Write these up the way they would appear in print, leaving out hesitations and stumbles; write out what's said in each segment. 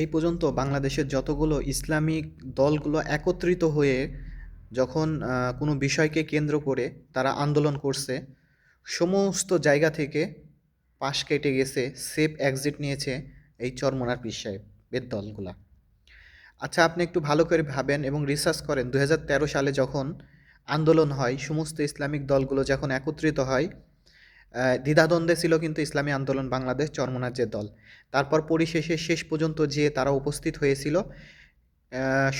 এই পর্যন্ত বাংলাদেশের যতগুলো ইসলামিক দলগুলো একত্রিত হয়ে যখন কোনো বিষয়কে কেন্দ্র করে তারা আন্দোলন করছে, সমস্ত জায়গা থেকে পাশ কেটে গেছে, সেফ এক্সিট নিয়েছে এই চরমোনার পীর সাহেবের দলগুলা। আচ্ছা, আপনি একটু ভালো করে ভাবেন এবং রিসার্চ করেন। 2013 সালে যখন আন্দোলন হয়, সমস্ত ইসলামিক দলগুলো যখন একত্রিত হয়, দ্বিধাদ্বন্দ্বে ছিল কিন্তু ইসলামী আন্দোলন বাংলাদেশ চরমোনার যে দল। তারপর পরিশেষে শেষ পর্যন্ত যে তারা উপস্থিত হয়েছিল,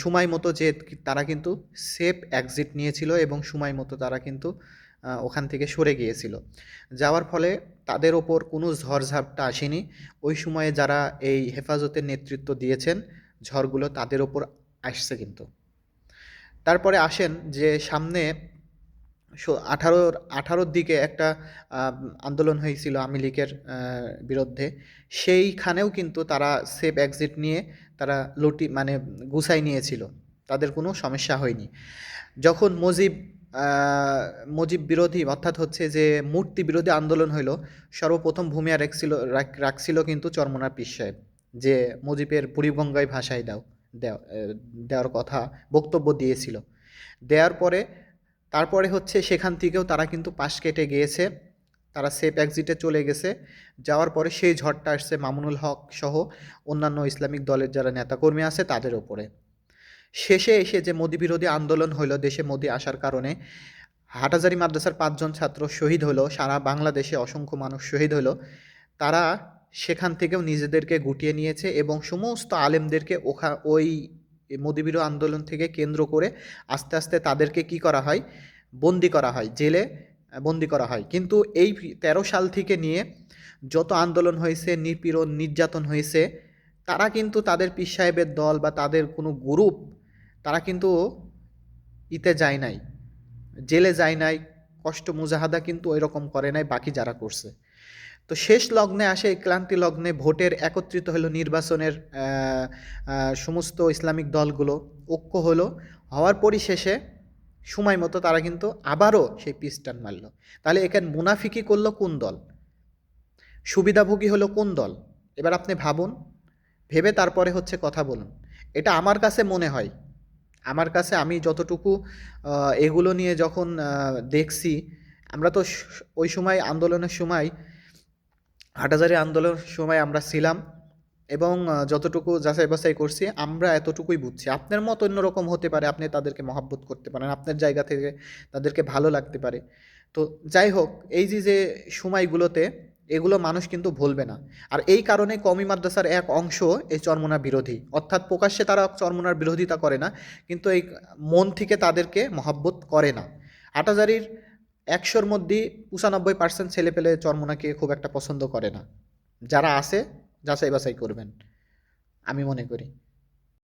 সময় মতো যে তারা কিন্তু সেফ এক্সিট নিয়েছিল এবং সময় মতো তারা কিন্তু ওখান থেকে সরে গিয়েছিল। যাওয়ার ফলে তাদের ওপর কোনো ঝড়ঝাপটা আসেনি। ওই সময়ে যারা এই হেফাজতের নেতৃত্ব দিয়েছেন, ঝড়গুলো তাদের ওপর আসছে কিন্তু। তারপরে আসেন যে সামনে 18-র দিকে একটা আহ, আন্দোলন হয়েছিল আওয়ামী লীগের বিরুদ্ধে। সেইখানেও কিন্তু তারা সেফ এক্সিট নিয়ে তারা মানে গুছাই নিয়েছিল, তাদের কোনো সমস্যা হয়নি। যখন মুজিব বিরোধী অর্থাৎ হচ্ছে যে মূর্তি বিরোধী আন্দোলন হইল, সর্বপ্রথম ভূমিকা রাখছিল কিন্তু চরমোনার পীর সাহেব, যে মুজিবের বুড়িগঙ্গায় ভাসায় দেওয়ার কথা বক্তব্য দিয়েছিল। দেওয়ার পরে তারপরে হচ্ছে সেখান থেকেও তারা কিন্তু পাশ কেটে গিয়েছে, তারা সেফ এক্সিটে চলে গেছে। যাওয়ার পরে সেই ঝড়টা আসছে মামুনুল হক সহ অন্যান্য ইসলামিক দলের যারা নেতাকর্মী আছে তাদের ওপরে। শেষে এসে যে মোদি বিরোধী আন্দোলন হইল, দেশে মোদি আসার কারণে হাটহাজারী মাদ্রাসার 5 জন ছাত্র শহীদ হলো, সারা বাংলাদেশে অসংখ্য মানুষ শহীদ হলো। তারা সেখান থেকেও নিজেদেরকে গুটিয়ে নিয়েছে এবং সমস্ত আলেমদেরকে ওই মোদি বিরোধী আন্দোলন থেকে কেন্দ্র করে আস্তে আস্তে তাদেরকে কি করা হয়, বন্দি করা হয়, জেলে বন্দি করা হয়। কিন্তু এই 13 সাল থেকে নিয়ে যত আন্দোলন হয়েছে, নিপীড়ন নির্যাতন হয়েছে, তারা কিন্তু তাদের পীর সাহেবের দল বা তাদের কোনো গ্রুপ, তারা কিন্তু যায় নাই, জেলে যায় নাই, কষ্ট মুজাহাদা কিন্তু ওই রকম করে নাই বাকি যারা করছে। তো শেষ লগ্নে আসে, এই ক্লান্তি লগ্নে ভোটের একত্রিত হলো, নির্বাচনের সমস্ত ইসলামিক দলগুলো ঐক্য হলো, হওয়ার পরিশেষে সময় মতো তারা কিন্তু আবারও সেই পিস্টান মারল। তাহলে এখানে মুনাফিকি করলো কোন দল, সুবিধাভোগী হলো কোন দল? এবার আপনি ভাবুন, ভেবে তারপরে হচ্ছে কথা বলুন। এটা আমার কাছে মনে হয়, আমার কাছে আমি যতটুকু এগুলো নিয়ে যখন দেখছি, আমরা তো ওই সময় আন্দোলনের সময়, হাটহাজারী আন্দোলনের সময় আমরা ছিলাম এবং যতটুকু যাচাই বাছাই করছি আমরা এতটুকুই বুঝছি। আপনার মত অন্যরকম হতে পারে, আপনি তাদেরকে মহাব্বত করতে পারেন, আপনার জায়গা থেকে তাদেরকে ভালো লাগতে পারে। তো যাই হোক, এই যে যে সময়গুলোতে এগুলো মানুষ কিন্তু ভুলবে না। আর এই কারণে কওমি মাদ্রাসার এক অংশ এই চরমোনার বিরোধী, অর্থাৎ প্রকাশ্যে তারা চরমোনার বিরোধিতা করে না, কিন্তু এই মন থেকে তাদেরকে মহাব্বত করে না। হাটহাজারীর 100-র মধ্যে 95% ছেলেপেলে চরমোনাকে খুব একটা পছন্দ করে না। যারা আছে যাচাই বাছাই করবেন, আমি মনে করি।